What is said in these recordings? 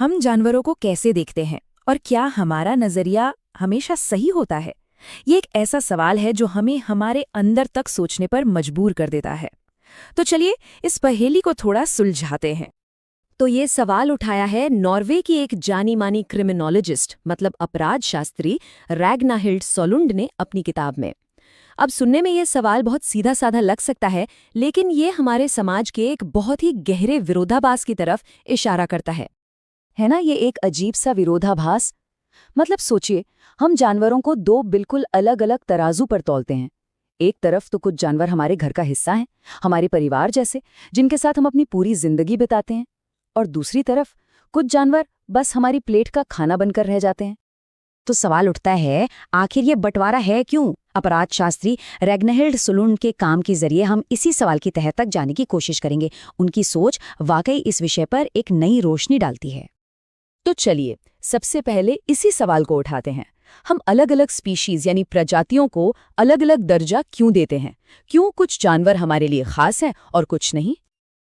हम जानवरों को कैसे देखते हैं और क्या हमारा नजरिया हमेशा सही होता है? ये एक ऐसा सवाल है जो हमें हमारे अंदर तक सोचने पर मजबूर कर देता है। तो चलिए इस पहेली को थोड़ा सुलझाते हैं। तो ये सवाल उठाया है नॉर्वे की एक जानी मानी क्रिमिनोलॉजिस्ट मतलब अपराध शास्त्री रैग्नाहिल्ड सोलुंड ने अपनी किताब में। अब सुनने में ये सवाल बहुत सीधा साधा लग सकता है, लेकिन ये हमारे समाज के एक बहुत ही गहरे विरोधाभास की तरफ इशारा करता है ना। ये एक अजीब सा विरोधाभास। मतलब सोचिए, हम जानवरों को दो बिल्कुल अलग अलग तराजू पर तौलते हैं। एक तरफ तो कुछ जानवर हमारे घर का हिस्सा हैं, हमारे परिवार जैसे, जिनके साथ हम अपनी पूरी जिंदगी बिताते हैं, और दूसरी तरफ कुछ जानवर बस हमारी प्लेट का खाना बनकर रह जाते हैं। तो सवाल उठता है, आखिर ये बंटवारा है क्यों? अपराध शास्त्री रैग्नाहिल्ड सोलुंड के काम के जरिए हम इसी सवाल की तह तक जाने की कोशिश करेंगे। उनकी सोच वाकई इस विषय पर एक नई रोशनी डालती है। तो चलिए सबसे पहले इसी सवाल को उठाते हैं। हम अलग अलग स्पीशीज यानी प्रजातियों को अलग अलग दर्जा क्यों देते हैं? क्यों कुछ जानवर हमारे लिए खास हैं और कुछ नहीं?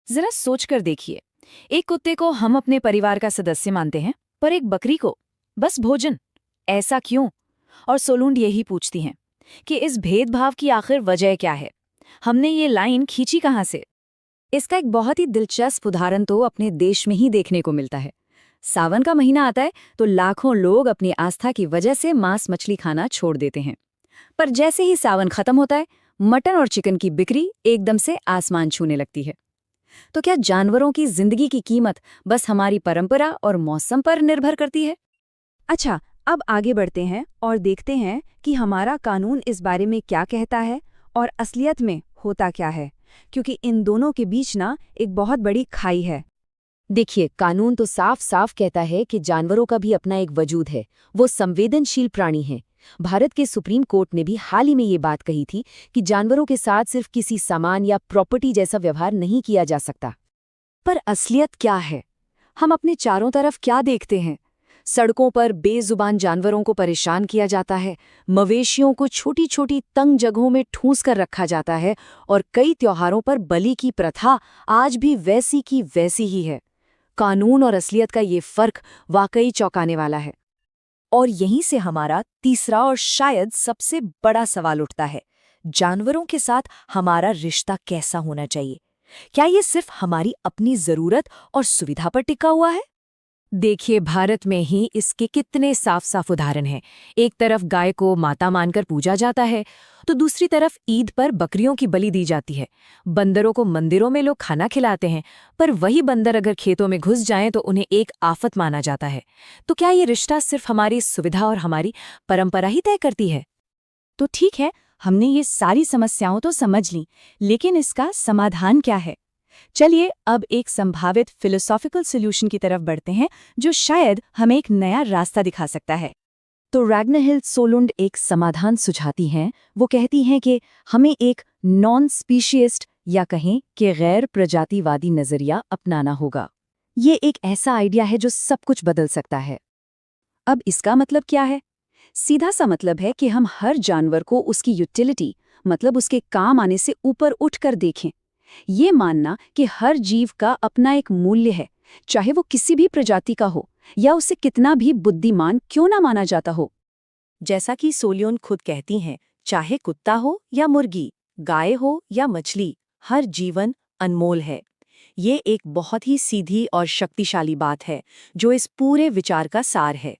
जरा सोचकर देखिए, एक कुत्ते को हम अपने परिवार का सदस्य मानते हैं, पर एक बकरी को बस भोजन। ऐसा क्यों? और सोलुंड यही पूछती हैं कि इस भेदभाव की आखिर वजह क्या है? हमने ये लाइन खींची कहाँ से? इसका एक बहुत ही दिलचस्प उदाहरण तो अपने देश में ही देखने को मिलता है। सावन का महीना आता है तो लाखों लोग अपनी आस्था की वजह से मांस मछली खाना छोड़ देते हैं। पर जैसे ही सावन खत्म होता है, मटन और चिकन की बिक्री एकदम से आसमान छूने लगती है। तो क्या जानवरों की जिंदगी की कीमत बस हमारी परंपरा और मौसम पर निर्भर करती है? अच्छा, अब आगे बढ़ते हैं और देखते हैं कि हमारा कानून इस बारे में क्या कहता है और असलियत में होता क्या है, क्योंकि इन दोनों के बीच ना एक बहुत बड़ी खाई है। देखिए, कानून तो साफ साफ कहता है कि जानवरों का भी अपना एक वजूद है, वो संवेदनशील प्राणी हैं। भारत के सुप्रीम कोर्ट ने भी हाल ही में ये बात कही थी कि जानवरों के साथ सिर्फ किसी सामान या प्रॉपर्टी जैसा व्यवहार नहीं किया जा सकता। पर असलियत क्या है? हम अपने चारों तरफ क्या देखते हैं? सड़कों पर बेजुबान जानवरों को परेशान किया जाता है, मवेशियों को छोटी छोटी तंग जगहों में ठूंस कर रखा जाता है, और कई त्योहारों पर बलि की प्रथा आज भी वैसी की वैसी ही है। कानून और असलियत का ये फर्क वाकई चौंकाने वाला है। और यहीं से हमारा तीसरा और शायद सबसे बड़ा सवाल उठता है, जानवरों के साथ हमारा रिश्ता कैसा होना चाहिए? क्या ये सिर्फ हमारी अपनी जरूरत और सुविधा पर टिका हुआ है? देखिए, भारत में ही इसके कितने साफ साफ उदाहरण हैं। एक तरफ गाय को माता मानकर पूजा जाता है, तो दूसरी तरफ ईद पर बकरियों की बलि दी जाती है। बंदरों को मंदिरों में लोग खाना खिलाते हैं, पर वही बंदर अगर खेतों में घुस जाएं तो उन्हें एक आफत माना जाता है। तो क्या ये रिश्ता सिर्फ हमारी सुविधा और हमारी परंपरा ही तय करती है? तो ठीक है, हमने ये सारी समस्याओं तो समझ ली, लेकिन इसका समाधान क्या है? चलिए अब एक संभावित फिलोसॉफिकल सॉल्यूशन की तरफ बढ़ते हैं, जो शायद हमें एक नया रास्ता दिखा सकता है। तो रैग्नाहिल्ड सोलुंड एक समाधान सुझाती हैं। वो कहती हैं कि हमें एक नॉन स्पीशीइस्ट या कहें कि गैर प्रजातिवादी नजरिया अपनाना होगा। ये एक ऐसा आइडिया है जो सब कुछ बदल सकता है। अब इसका मतलब क्या है? सीधा सा मतलब है कि हम हर जानवर को उसकी यूटिलिटी, मतलब उसके काम आने से ऊपर उठकर देखें। ये मानना कि हर जीव का अपना एक मूल्य है, चाहे वो किसी भी प्रजाति का हो या उसे कितना भी बुद्धिमान क्यों ना माना जाता हो। जैसा कि सोलियन खुद कहती हैं, चाहे कुत्ता हो या मुर्गी, गाय हो या मछली, हर जीवन अनमोल है। ये एक बहुत ही सीधी और शक्तिशाली बात है जो इस पूरे विचार का सार है।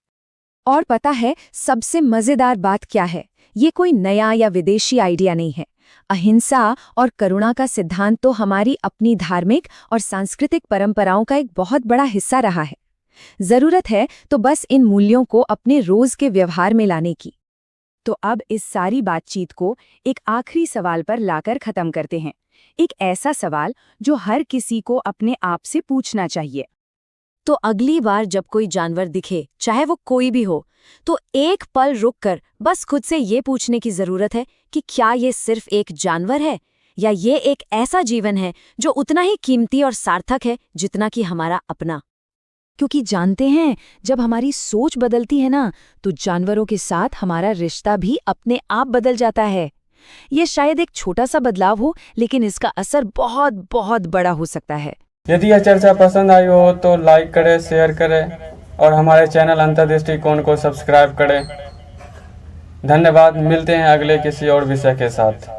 और पता है सबसे मजेदार बात क्या है? ये कोई नया या विदेशी आइडिया नहीं है। अहिंसा और करुणा का सिद्धांत तो हमारी अपनी धार्मिक और सांस्कृतिक परंपराओं का एक बहुत बड़ा हिस्सा रहा है। जरूरत है तो बस इन मूल्यों को अपने रोज के व्यवहार में लाने की। तो अब इस सारी बातचीत को एक आखिरी सवाल पर लाकर खत्म करते हैं। एक ऐसा सवाल जो हर किसी को अपने आप से पूछना चाहिए। तो अगली बार जब कोई जानवर दिखे, चाहे वो कोई भी हो, तो एक पल रुककर बस खुद से ये पूछने की जरूरत है कि क्या ये सिर्फ एक जानवर है या ये एक ऐसा जीवन है जो उतना ही कीमती और सार्थक है जितना कि हमारा अपना। क्योंकि जानते हैं, जब हमारी सोच बदलती है ना, तो जानवरों के साथ हमारा रिश्ता भी अपने आप बदल जाता है। ये शायद एक छोटा सा बदलाव हो, लेकिन इसका असर बहुत बहुत बड़ा हो सकता है। यदि यह चर्चा पसंद आई हो तो लाइक करें, शेयर करें और हमारे चैनल अंतर्दृष्टिकोण को सब्सक्राइब करें। धन्यवाद। मिलते हैं अगले किसी और विषय के साथ।